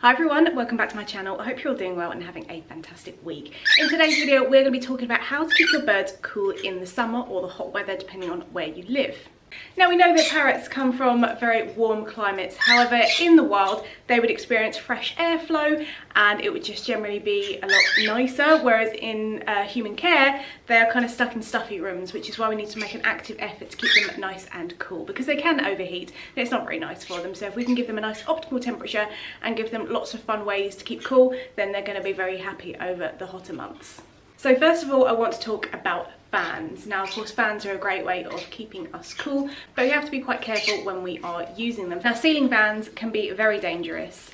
Hi everyone, welcome back to my channel. I hope you're all doing well and having a fantastic week. In today's video, we're going to be talking about how to keep your birds cool in the summer or the hot weather, depending on where you live. Now we know that parrots come from very warm climates, however in the wild they would experience fresh airflow and it would just generally be a lot nicer, whereas in human care they're kind of stuck in stuffy rooms, which is why we need to make an active effort to keep them nice and cool, because they can overheat and it's not very nice for them. So if we can give them a nice optimal temperature and give them lots of fun ways to keep cool, then they're going to be very happy over the hotter months. So first of all, I want to talk about fans. Now of course fans are a great way of keeping us cool, but we have to be quite careful when we are using them. Now ceiling fans can be very dangerous.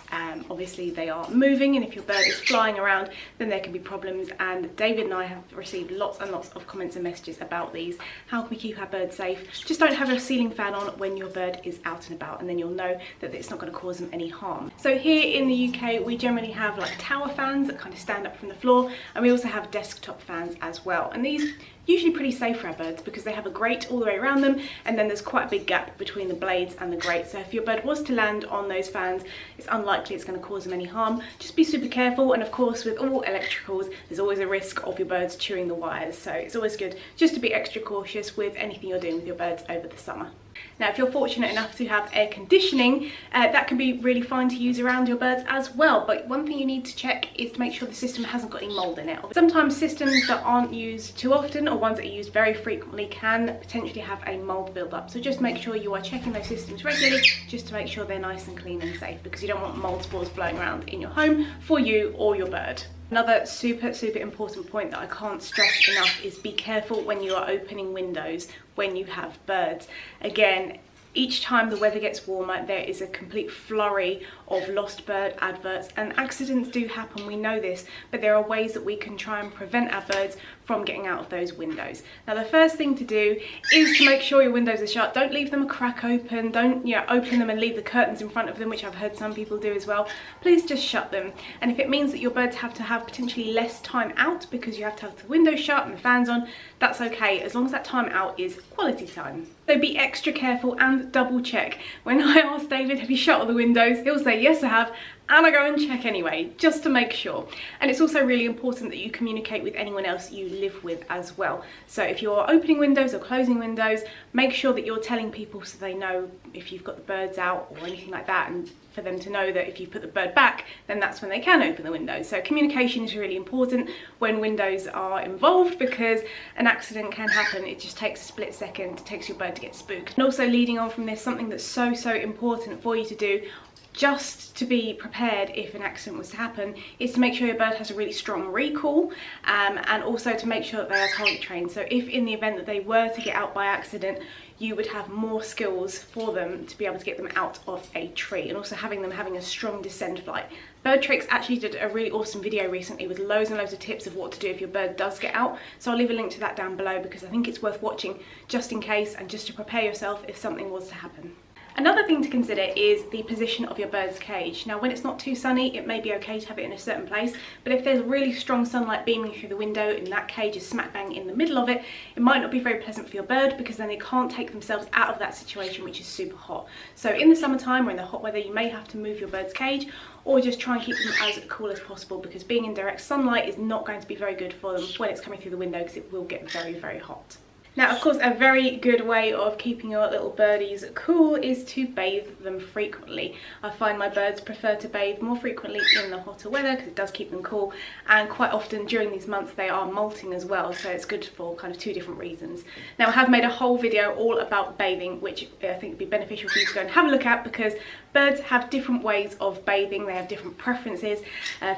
Obviously they are moving, and if your bird is flying around then there can be problems, and David and I have received lots and lots of comments and messages about these. How can we keep our birds safe? Just don't have a ceiling fan on when your bird is out and about, and then you'll know that it's not going to cause them any harm. So here in the UK we generally have like tower fans that kind of stand up from the floor, and we also have desktop fans as well, and these usually pretty safe for our birds because they have a grate all the way around them, and then there's quite a big gap between the blades and the grate. So if your bird was to land on those fans, it's unlikely it's going to cause them any harm. Just be super careful, and of course with all electricals there's always a risk of your birds chewing the wires, so it's always good just to be extra cautious with anything you're doing with your birds over the summer. Now if you're fortunate enough to have air conditioning, that can be really fine to use around your birds as well, but one thing you need to check is to make sure the system hasn't got any mould in it. Sometimes systems that aren't used too often, or ones that are used very frequently, can potentially have a mould build-up, so just make sure you are checking those systems regularly just to make sure they're nice and clean and safe, because you don't want mould spores blowing around in your home for you or your bird. Another super important point that I can't stress enough is be careful when you are opening windows when you have birds. Again, each time the weather gets warmer there is a complete flurry of lost bird adverts, and accidents do happen, we know this, but there are ways that we can try and prevent our birds from getting out of those windows. Now the first thing to do is to make sure your windows are shut. Don't leave them a crack open, don't open them and leave the curtains in front of them, which I've heard some people do as well. Please just shut them, and if it means that your birds have to have potentially less time out because you have to have the windows shut and the fans on, that's okay, as long as that time out is quality time. So be extra careful and double check. When I ask David, have you shut all the windows, he'll say yes I have, and I go and check anyway, just to make sure. And it's also really important that you communicate with anyone else you live with as well. So if you're opening windows or closing windows, make sure that you're telling people so they know if you've got the birds out or anything like that, and for them to know that if you put the bird back, then that's when they can open the windows. So communication is really important when windows are involved, because an accident can happen. It just takes a split second. It takes your bird to get spooked. And also leading on from this, something that's so important for you to do, just to be prepared if an accident was to happen, is to make sure your bird has a really strong recall, and also to make sure that they are target trained. So if in the event that they were to get out by accident, you would have more skills for them to be able to get them out of a tree, and also having a strong descend flight. Bird Tricks actually did a really awesome video recently with loads and loads of tips of what to do if your bird does get out, so I'll leave a link to that down below because I think it's worth watching just in case, and just to prepare yourself if something was to happen. Another thing to consider is the position of your bird's cage. Now when it's not too sunny, it may be okay to have it in a certain place, but if there's really strong sunlight beaming through the window and that cage is smack bang in the middle of it, it might not be very pleasant for your bird, because then they can't take themselves out of that situation, which is super hot. So in the summertime or in the hot weather, you may have to move your bird's cage, or just try and keep them as cool as possible, because being in direct sunlight is not going to be very good for them when it's coming through the window, because it will get very hot. Now of course a very good way of keeping your little birdies cool is to bathe them frequently. I find my birds prefer to bathe more frequently in the hotter weather because it does keep them cool, and quite often during these months they are molting as well, so it's good for kind of two different reasons. Now I have made a whole video all about bathing, which I think would be beneficial for you to go and have a look at, because birds have different ways of bathing, they have different preferences.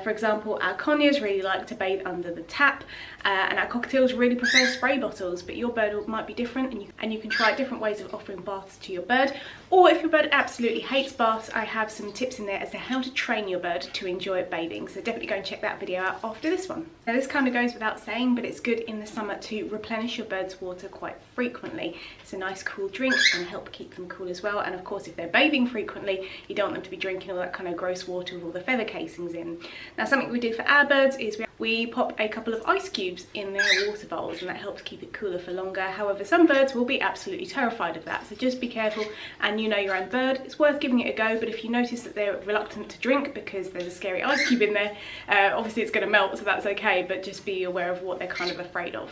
For example, our conures really like to bathe under the tap, and our cockatiels really prefer spray bottles, but your bird might be different, and you can try different ways of offering baths to your bird. Or if your bird absolutely hates baths, I have some tips in there as to how to train your bird to enjoy bathing, so definitely go and check that video out after this one. Now this kind of goes without saying, but it's good in the summer to replenish your bird's water quite frequently. It's a nice cool drink, it's going to help keep them cool as well, and of course if they're bathing frequently, You don't want them to be drinking all that kind of gross water with all the feather casings in. Now something we do for our birds is we pop a couple of ice cubes in their water bowls, and that helps keep it cooler for longer. However, some birds will be absolutely terrified of that, so just be careful, and you know your own bird. It's worth giving it a go, but if you notice that they're reluctant to drink because there's a scary ice cube in there, obviously it's going to melt, so that's okay, but just be aware of what they're kind of afraid of.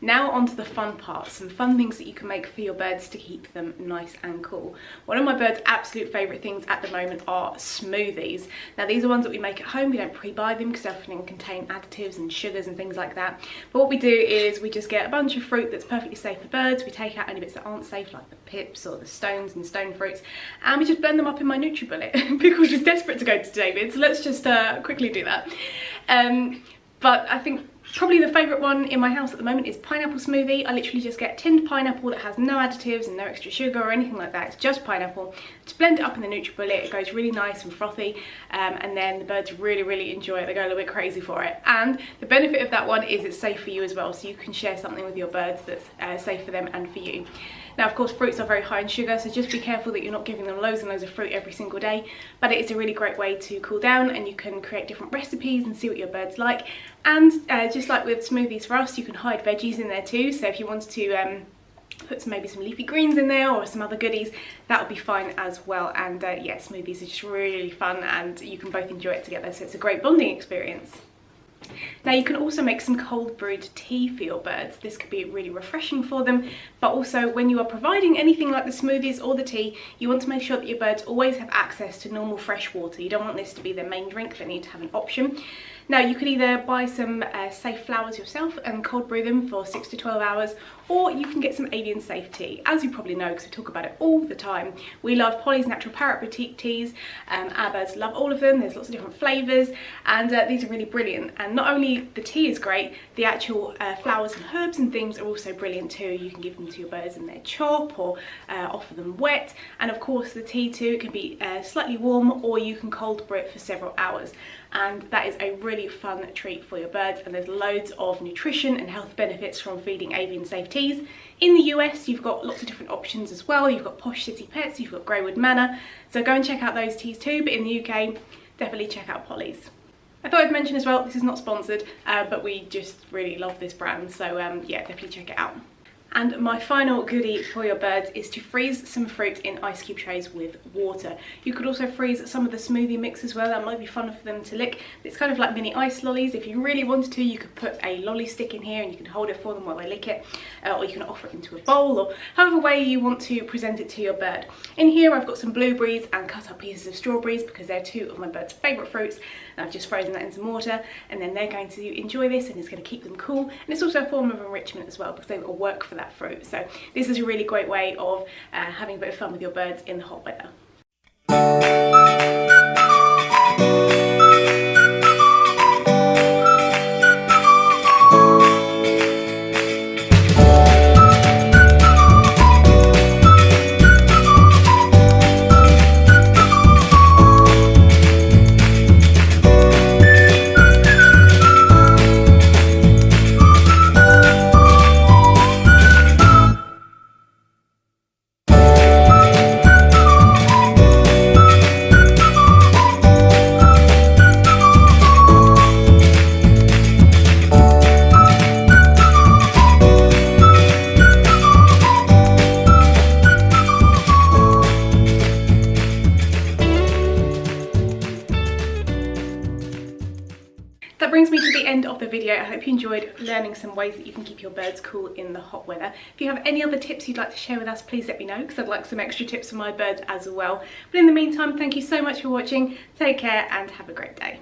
Now on to the fun part, some fun things that you can make for your birds to keep them nice and cool. One of my birds' absolute favourite things at the moment are smoothies. Now these are ones that we make at home. We don't pre-buy them because they often contain additives and sugars and things like that. But what we do is we just get a bunch of fruit that's perfectly safe for birds. We take out any bits that aren't safe, like the pips or the stones and stone fruits, and we just blend them up in my NutriBullet because we're just desperate to go to David, so let's just quickly do that. But I think probably the favourite one in my house at the moment is pineapple smoothie. I literally just get tinned pineapple that has no additives and no extra sugar or anything like that. It's just pineapple. Just blend it up in the NutriBullet. It goes really nice and frothy, and then the birds really enjoy it. They go a little bit crazy for it. And the benefit of that one is it's safe for you as well, so you can share something with your birds that's safe for them and for you. Now of course fruits are very high in sugar, so just be careful that you're not giving them loads and loads of fruit every single day, but it is a really great way to cool down, and you can create different recipes and see what your birds like. And just like with smoothies for us, you can hide veggies in there too, so if you wanted to put maybe some leafy greens in there or some other goodies, that would be fine as well. And yeah, smoothies are just really fun, and you can both enjoy it together, so it's a great bonding experience. Now you can also make some cold brewed tea for your birds. This could be really refreshing for them, but also when you are providing anything like the smoothies or the tea, you want to make sure that your birds always have access to normal fresh water. You don't want this to be their main drink, they need to have an option. Now you could either buy some safe flowers yourself and cold brew them for 6 to 12 hours, or you can get some avian safe tea. As you probably know, because we talk about it all the time, we love Polly's Natural Parrot Boutique teas. Our birds love all of them. There's lots of different flavours, and these are really brilliant. And not only the tea is great, the actual flowers and herbs and things are also brilliant too. You can give them to your birds in their chop, or offer them wet. And of course the tea too can be slightly warm, or you can cold brew it for several hours. And that is a really fun treat for your birds, and there's loads of nutrition and health benefits from feeding avian safe teas. In the US you've got lots of different options as well. You've got Posh City Pets, you've got Greywood Manor, so go and check out those teas too. But in the UK, definitely check out Polly's. I thought I'd mention as well, this is not sponsored, but we just really love this brand, so yeah, definitely check it out. And my final goodie for your birds is to freeze some fruit in ice cube trays with water. You could also freeze some of the smoothie mix as well. That might be fun for them to lick. It's kind of like mini ice lollies. If you really wanted to, you could put a lolly stick in here and you can hold it for them while they lick it, or you can offer it into a bowl, or however way you want to present it to your bird. In here I've got some blueberries and cut up pieces of strawberries because they're two of my birds' favourite fruits, and I've just frozen that in some water, and then they're going to enjoy this, and it's going to keep them cool, and it's also a form of enrichment as well because they've got to work for that fruit. So this is a really great way of having a bit of fun with your birds in the hot weather. That brings me to the end of the video. I hope you enjoyed learning some ways that you can keep your birds cool in the hot weather. If you have any other tips you'd like to share with us, please let me know, because I'd like some extra tips for my birds as well. But in the meantime, thank you so much for watching. Take care and have a great day.